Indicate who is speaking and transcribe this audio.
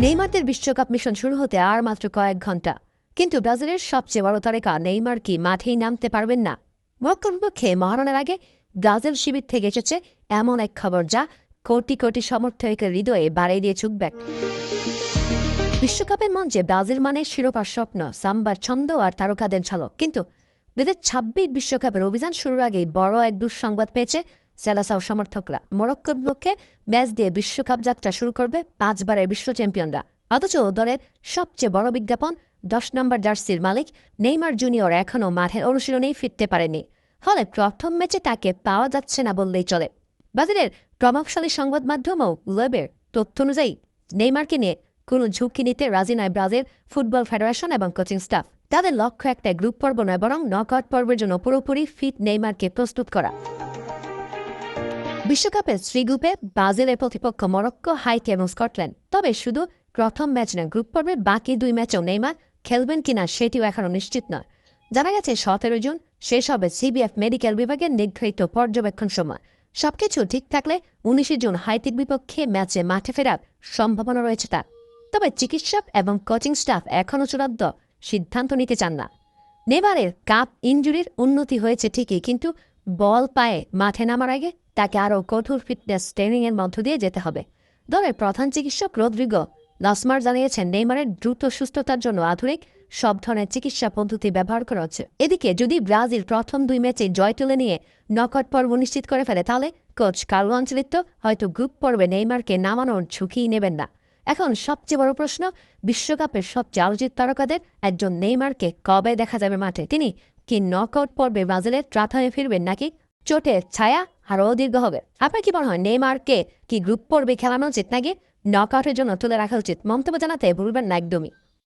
Speaker 1: নেইমারদের বিশ্বকাপ মিশন শুরু হতে আর মাত্র কয়েক ঘন্টা, কিন্তু ব্রাজিলের সবচেয়ে বড় তারকা নেইমার কি মাঠেই নামতে পারবেন না? মরক্কোর বিপক্ষে মহারণের আগে ব্রাজিল শিবির থেকে এসেছে এমন এক খবর যা কোটি কোটি সমর্থকের হৃদয়ে বাড়িয়ে দিয়ে চুকবেক। বিশ্বকাপের মঞ্চে ব্রাজিল মানে শিরোপার স্বপ্ন, সাম্বার ছন্দ আর তারকাদের ঝলক। কিন্তু 2026 বিশ্বকাপের অভিযান শুরুর আগেই বড় এক দুঃসংবাদ পেয়েছে সেলাসাও সমর্থকরা। মরক্কোর বিপক্ষে ম্যাচ দিয়ে বিশ্বকাপ যাত্রা শুরু করবে 5 বারের বিশ্ব চ্যাম্পিয়নরা। অথচ দলের সবচেয়ে বড় বিজ্ঞাপন 10 নম্বর জার্সির মালিক নেইমার জুনিয়র এখনও মাঠের অনুশীলনেই ফিরতে পারেনি। ফলে প্রথম ম্যাচে তাকে পাওয়া যাচ্ছে না বললেই চলে। ব্রাজিলের প্রভাবশালী সংবাদ মাধ্যমও ওয়েবের তথ্য অনুযায়ী নেইমারকে নিয়ে কোনো ঝুঁকি নিতে রাজি নয় ব্রাজিল ফুটবল ফেডারেশন এবং কোচিং স্টাফ। তাদের লক্ষ্য একটা গ্রুপ পর্ব নয়, বরং নকআউট পর্বের জন্য পুরোপুরি ফিট নেইমারকে প্রস্তুত করা। বিশ্বকাপের শ্রী গ্রুপে ব্রাজিলের প্রতিপক্ষ মরক্কো, হাইতি এবং স্কটল্যান্ড। তবে শুধু প্রথম ম্যাচ না, গ্রুপ পর্বের বাকি 2 ম্যাচেও নেইমার খেলবেন কিনা সেটিও এখনও নিশ্চিত নয়। জানা গেছে 17 জুন শেষ হবে সিবিএফ মেডিকেল বিভাগের নির্ধারিত পর্যবেক্ষণ সময়। সবকিছু ঠিক থাকলে 19 জুন হাইতির বিপক্ষে ম্যাচে মাঠে ফেরার সম্ভাবনা রয়েছে তার। তবে চিকিৎসক এবং কোচিং স্টাফ এখনও চূড়ান্ত সিদ্ধান্ত নিতে চান না। নেইমারের কাপ ইনজুরির উন্নতি হয়েছে ঠিকই, কিন্তু বল পায়ে মাঠে নামার আগে তাকে আরও কঠোর ফিটনেস ট্রেনিংয়ের মধ্য দিয়ে যেতে হবে। দলের প্রধান চিকিৎসক রদ্রিগো লাসমার জানিয়েছেন নেইমারের দ্রুত সুস্থতার জন্য আধুনিক সব ধরনের চিকিৎসা পদ্ধতি ব্যবহার করা হচ্ছে। এদিকে যদি ব্রাজিল প্রথম 2 ম্যাচে জয় তুলে নিয়ে নকআউট পর্ব নিশ্চিত করে ফেলে, তাহলে কোচ কার্লো আনচেলোত্তি হয়তো গ্রুপ পর্বে নেইমারকে নামানোর ঝুঁকি নেবেন না। এখন সবচেয়ে বড় প্রশ্ন, বিশ্বকাপের সবচেয়ে আলোচিত তারকাদের একজন নেইমারকে কবে দেখা যাবে মাঠে? তিনি কি নকআউট পর্বে ব্রাজিলের ট্রাথায় ফিরবেন, নাকি চোটের ছায়া আরও দীর্ঘ হবে? আপনার কি মনে হয়, নেইমারকে কি গ্রুপ পর্বে খেলানো উচিত নাকি নকআউটের জন্য তুলে রাখা উচিত? মন্তব্য জানাতে ভুলবেন না একদমই।